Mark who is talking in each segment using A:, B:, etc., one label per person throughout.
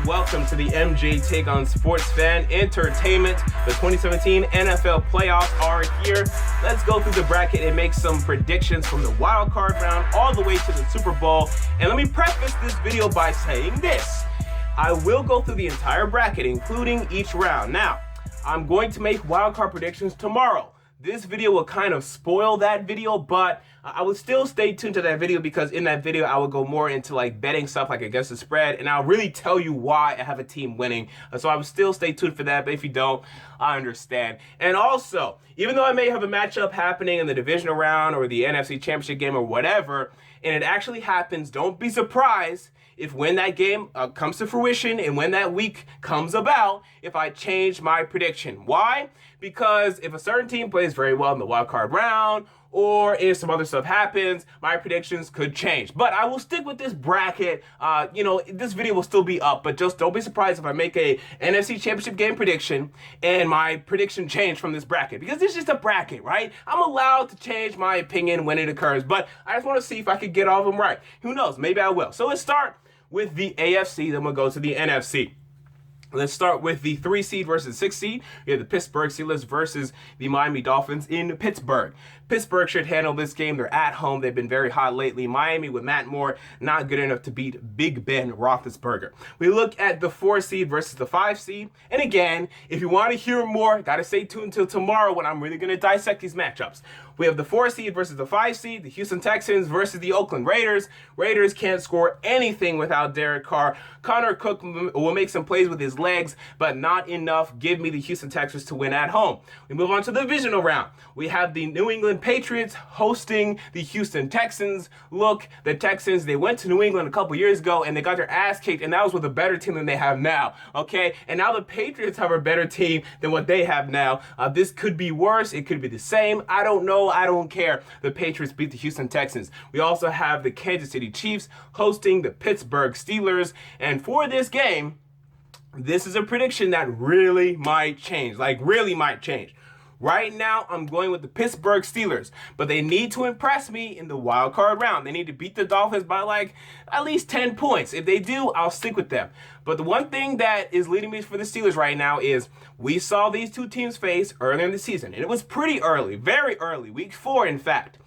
A: and welcome to the MJ Take on Sports Fan Entertainment. The 2017 NFL playoffs are here. Let's go through the bracket and make some predictions from the wild card round all the way to the Super Bowl. And let me preface this video by saying this. I will go through the entire bracket, including each round. Now, I'm going to make wild card predictions tomorrow. This video will kind of spoil that video, but I would still stay tuned to that video because in that video, I will go more into like betting stuff like against the spread, and I'll really tell you why I have a team winning. So I would still stay tuned for that, but if you don't, I understand. And also, even though I may have a matchup happening in the divisional round or the NFC championship game or whatever, and it actually happens, don't be surprised if when that game comes to fruition and when that week comes about, if I change my prediction. Why? Because if a certain team plays very well in the wild card round, or if some other stuff happens, my predictions could change. But I will stick with this bracket. This video will still be up, but just don't be surprised if I make a NFC Championship game prediction and my prediction changed from this bracket. Because this is just a bracket, right? I'm allowed to change my opinion when it occurs, but I just want to see if I could get all of them right. Who knows? Maybe I will. So let's start with the AFC, then we'll go to the NFC. Let's start with the 3 seed versus 6 seed. We have the Pittsburgh Steelers versus the Miami Dolphins in Pittsburgh. Pittsburgh should handle this game. They're at home. They've been very hot lately. Miami with Matt Moore, not good enough to beat Big Ben Roethlisberger. We look at the 4 seed versus the 5 seed. And again, if you want to hear more, got to stay tuned until tomorrow when I'm really going to dissect these matchups. We have the 4 seed versus the 5 seed, the Houston Texans versus the Oakland Raiders. Raiders can't score anything without Derek Carr. Connor Cook will make some plays with his legs, but not enough. Give me the Houston Texans to win at home. We move on to the divisional round. We have the New England Patriots hosting the Houston Texans. Look, the Texans, they went to New England a couple years ago and they got their ass kicked, and that was with a better team than they have now, okay? And now the Patriots have a better team than what they have now. This could be worse. It could be the same. I don't know. I don't care. The Patriots beat the Houston Texans. We also have the Kansas City Chiefs hosting the Pittsburgh Steelers. And for this game, this is a prediction that really might change. Really might change. Right now, I'm going with the Pittsburgh Steelers, but they need to impress me in the wild card round. They need to beat the Dolphins by at least 10 points. If they do, I'll stick with them. But the one thing that is leading me for the Steelers right now is we saw these two teams face earlier in the season, and it was pretty early, very early, week 4, in fact.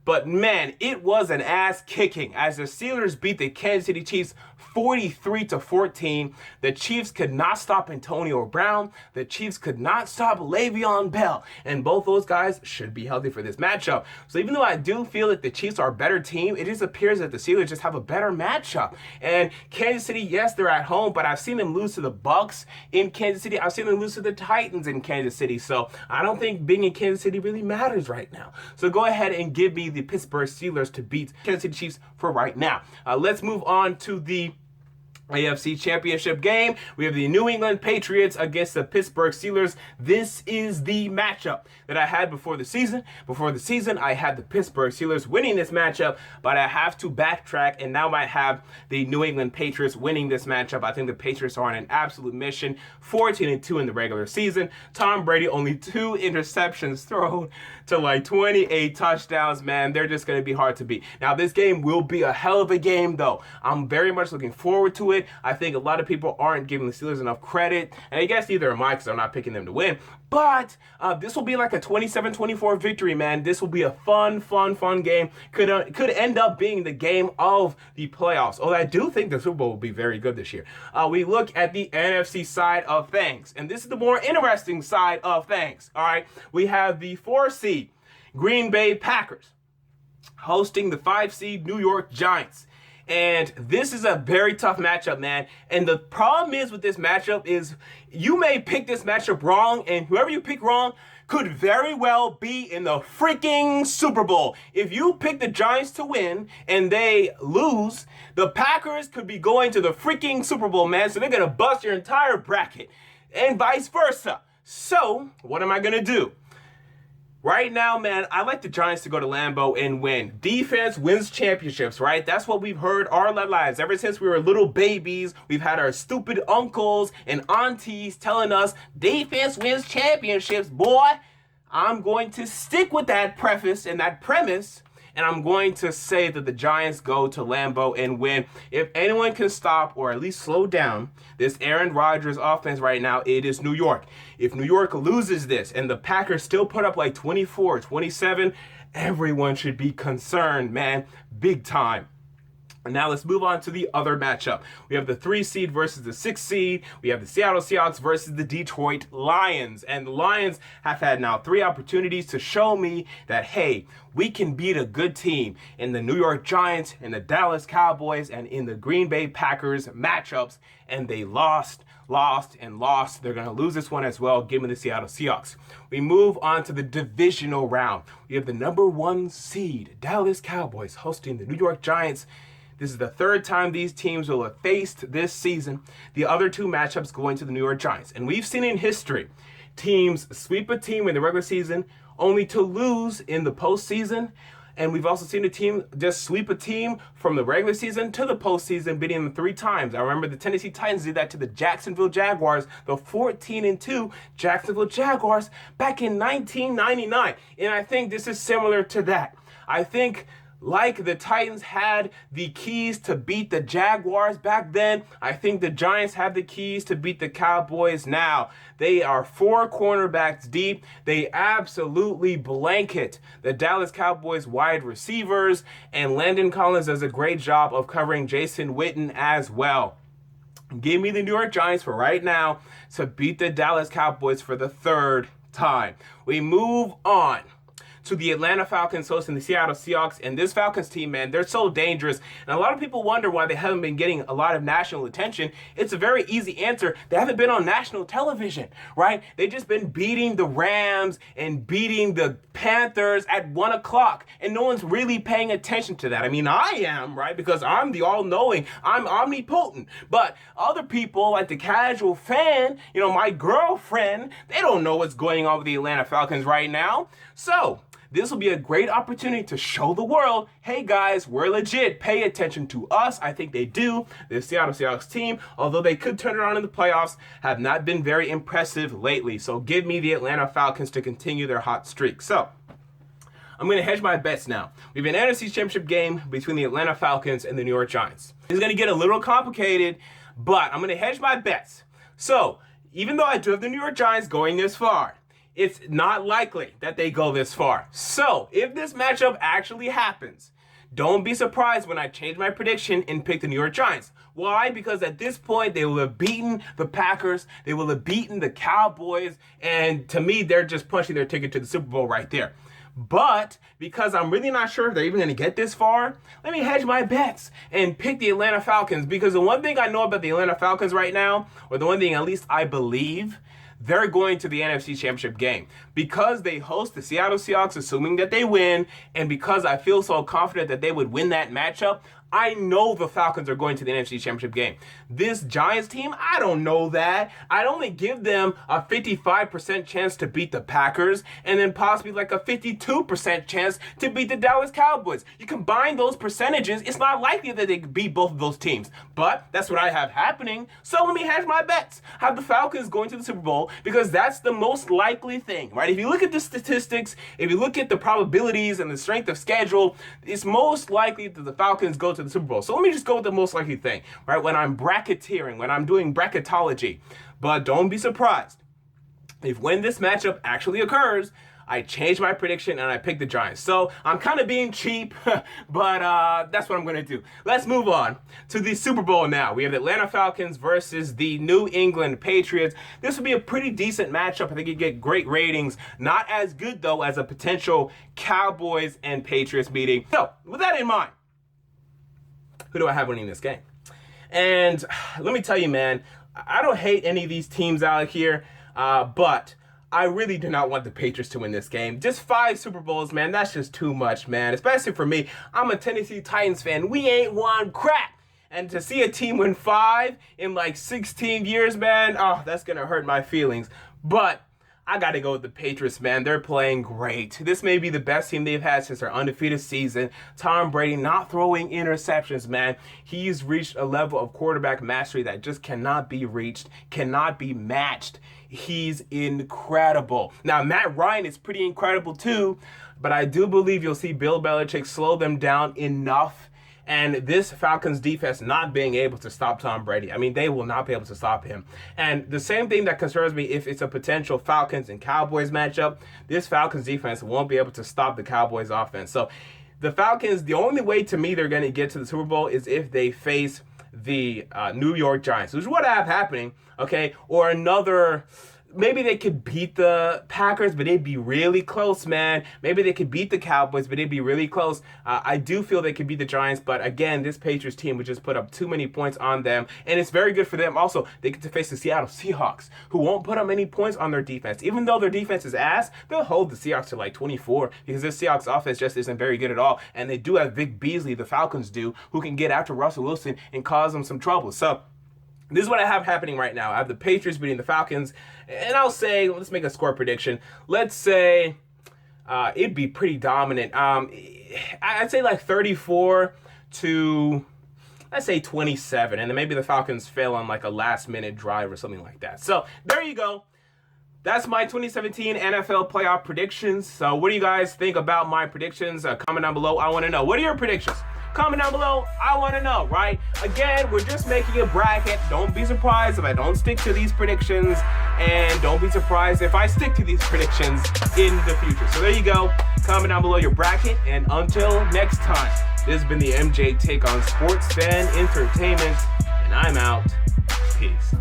A: But man, it was an ass kicking as the Steelers beat the Kansas City Chiefs 43-14. The Chiefs could not stop Antonio Brown. The Chiefs could not stop Le'Veon Bell. And both those guys should be healthy for this matchup. So even though I do feel that the Chiefs are a better team, it just appears that the Steelers just have a better matchup. And Kansas City, yes, they're at home, but I've seen them lose to the Bucs in Kansas City. I've seen them lose to the Titans in Kansas City. So I don't think being in Kansas City really matters right now. So go ahead and give me the Pittsburgh Steelers to beat Kansas City Chiefs for right now. Let's move on to the AFC Championship game. We have the New England Patriots against the Pittsburgh Steelers. This is the matchup that I had before the season. Before the season, I had the Pittsburgh Steelers winning this matchup, but I have to backtrack and now I have the New England Patriots winning this matchup. I think the Patriots are on an absolute mission, 14-2 in the regular season. Tom Brady, only 2 interceptions thrown to 28 touchdowns. Man, they're just going to be hard to beat. Now, this game will be a hell of a game, though. I'm very much looking forward to it. I think a lot of people aren't giving the Steelers enough credit, and I guess neither am I because I'm not picking them to win. But this will be like a 27-24 victory, man. This will be a fun game. Could end up being the game of the playoffs. Oh, I do think the Super Bowl will be very good this year. We look at the NFC side of things, and this is the more interesting side of things. All right, we have the 4 seed Green Bay Packers hosting the 5 seed New York Giants. And this is a very tough matchup, man. And the problem is with this matchup is you may pick this matchup wrong, and whoever you pick wrong could very well be in the freaking Super Bowl. If you pick the Giants to win and they lose, the Packers could be going to the freaking Super Bowl, man. So they're going to bust your entire bracket and vice versa. So what am I going to do? Right now, man, I like the Giants to go to Lambeau and win. Defense wins championships, right? That's what we've heard our lives. Ever since we were little babies, we've had our stupid uncles and aunties telling us defense wins championships. Boy, I'm going to stick with that preface and that premise, and I'm going to say that the Giants go to Lambeau and win. If anyone can stop or at least slow down this Aaron Rodgers offense right now, it is New York. If New York loses this and the Packers still put up like 24, 27, everyone should be concerned, man, big time. And now let's move on to the other matchup. We have the 3 seed versus the 6 seed. We have the Seattle Seahawks versus the Detroit Lions. And the Lions have had now 3 opportunities to show me that, hey, we can beat a good team in the New York Giants, in the Dallas Cowboys, and in the Green Bay Packers matchups. And they lost. They're going to lose this one as well, given the Seattle Seahawks. We move on to the divisional round. We have the number 1 seed, Dallas Cowboys, hosting the New York Giants. This is the 3rd time these teams will have faced this season. The other 2 matchups going to the New York Giants. And we've seen in history, teams sweep a team in the regular season only to lose in the postseason. And we've also seen a team just sweep a team from the regular season to the postseason, beating them 3 times. I remember the Tennessee Titans did that to the Jacksonville Jaguars, the 14-2 Jacksonville Jaguars back in 1999. And I think this is similar to that. I think like the Titans had the keys to beat the Jaguars back then, I think the Giants have the keys to beat the Cowboys now. They are 4 cornerbacks deep. They absolutely blanket the Dallas Cowboys wide receivers, and Landon Collins does a great job of covering Jason Witten as well. Give me the New York Giants for right now to beat the Dallas Cowboys for the 3rd time. We move on to the Atlanta Falcons hosting the Seattle Seahawks. And this Falcons team, man, they're so dangerous. And a lot of people wonder why they haven't been getting a lot of national attention. It's a very easy answer. They haven't been on national television, right? They've just been beating the Rams and beating the Panthers at 1 o'clock. And no one's really paying attention to that. I mean, I am, right? Because I'm the all-knowing. I'm omnipotent. But other people, like the casual fan, you know, my girlfriend, they don't know what's going on with the Atlanta Falcons right now. So this will be a great opportunity to show the world, hey guys, we're legit. Pay attention to us. I think they do. The Seattle Seahawks team, although they could turn it on in the playoffs, have not been very impressive lately. So give me the Atlanta Falcons to continue their hot streak. So I'm going to hedge my bets now. We have an NFC Championship game between the Atlanta Falcons and the New York Giants. It's going to get a little complicated, but I'm going to hedge my bets. So even though I do have the New York Giants going this far, it's not likely that they go this far. So if this matchup actually happens, don't be surprised when I change my prediction and pick the New York Giants. Why? Because at this point, they will have beaten the Packers. They will have beaten the Cowboys. And to me, they're just punching their ticket to the Super Bowl right there. But because I'm really not sure if they're even going to get this far, let me hedge my bets and pick the Atlanta Falcons. Because the one thing I know about the Atlanta Falcons right now, or the one thing at least I believe, they're going to the NFC Championship game. Because they host the Seattle Seahawks, assuming that they win, and because I feel so confident that they would win that matchup, I know the Falcons are going to the NFC Championship game. This Giants team, I don't know that. I'd only give them a 55% chance to beat the Packers and then possibly like a 52% chance to beat the Dallas Cowboys. You combine those percentages, it's not likely that they could beat both of those teams. But that's what I have happening. So let me hedge my bets. I have the Falcons going to the Super Bowl because that's the most likely thing, right? If you look at the statistics, if you look at the probabilities and the strength of schedule, it's most likely that the Falcons go to the Super Bowl. So let me just go with the most likely thing, right? When I'm bracketeering, when I'm doing bracketology. But don't be surprised if when this matchup actually occurs, I change my prediction and I pick the Giants. So I'm kind of being cheap, but that's what I'm going to do. Let's move on to the Super Bowl now. We have the Atlanta Falcons versus the New England Patriots. This would be a pretty decent matchup. I think you'd get great ratings. Not as good, though, as a potential Cowboys and Patriots meeting. So with that in mind, who do I have winning this game? And let me tell you, man, I don't hate any of these teams out here, but I really do not want the Patriots to win this game. Just 5 Super Bowls, man, that's just too much, man. Especially for me. I'm a Tennessee Titans fan. We ain't won crap. And to see a team win 5 in like 16 years, man, oh, that's going to hurt my feelings. But I got to go with the Patriots, man. They're playing great. This may be the best team they've had since their undefeated season. Tom Brady not throwing interceptions, man. He's reached a level of quarterback mastery that just cannot be reached, cannot be matched. He's incredible. Now, Matt Ryan is pretty incredible too, but I do believe you'll see Bill Belichick slow them down enough. And this Falcons defense not being able to stop Tom Brady. I mean, they will not be able to stop him. And the same thing that concerns me if it's a potential Falcons and Cowboys matchup, this Falcons defense won't be able to stop the Cowboys offense. So the Falcons, the only way to me they're going to get to the Super Bowl is if they face the New York Giants, which is what I have happening, okay? Or another... Maybe they could beat the Packers, but they'd be really close, man. Maybe they could beat the Cowboys, but they'd be really close. I do feel they could beat the Giants, but again, this Patriots team would just put up too many points on them, and it's very good for them. Also, they get to face the Seattle Seahawks, who won't put up many points on their defense. Even though their defense is ass, they'll hold the Seahawks to like 24 because this Seahawks offense just isn't very good at all, and they do have Vic Beasley, the Falcons do, who can get after Russell Wilson and cause them some trouble. So, this is what I have happening right now. I have the Patriots beating the Falcons, and I'll say, let's make a score prediction. Let's say it'd be pretty dominant. I'd say like 34 to, let's say 27, and then maybe the Falcons fail on like a last-minute drive or something like that. So there you go. That's my 2017 NFL playoff predictions. So what do you guys think about my predictions? Comment down below. I want to know. What are your predictions? Comment down below. I want to know, right? Again, we're just making a bracket. Don't be surprised if I don't stick to these predictions. And don't be surprised if I stick to these predictions in the future. So there you go. Comment down below your bracket. And until next time, this has been the MJ Take on Sports Fan Entertainment. And I'm out. Peace.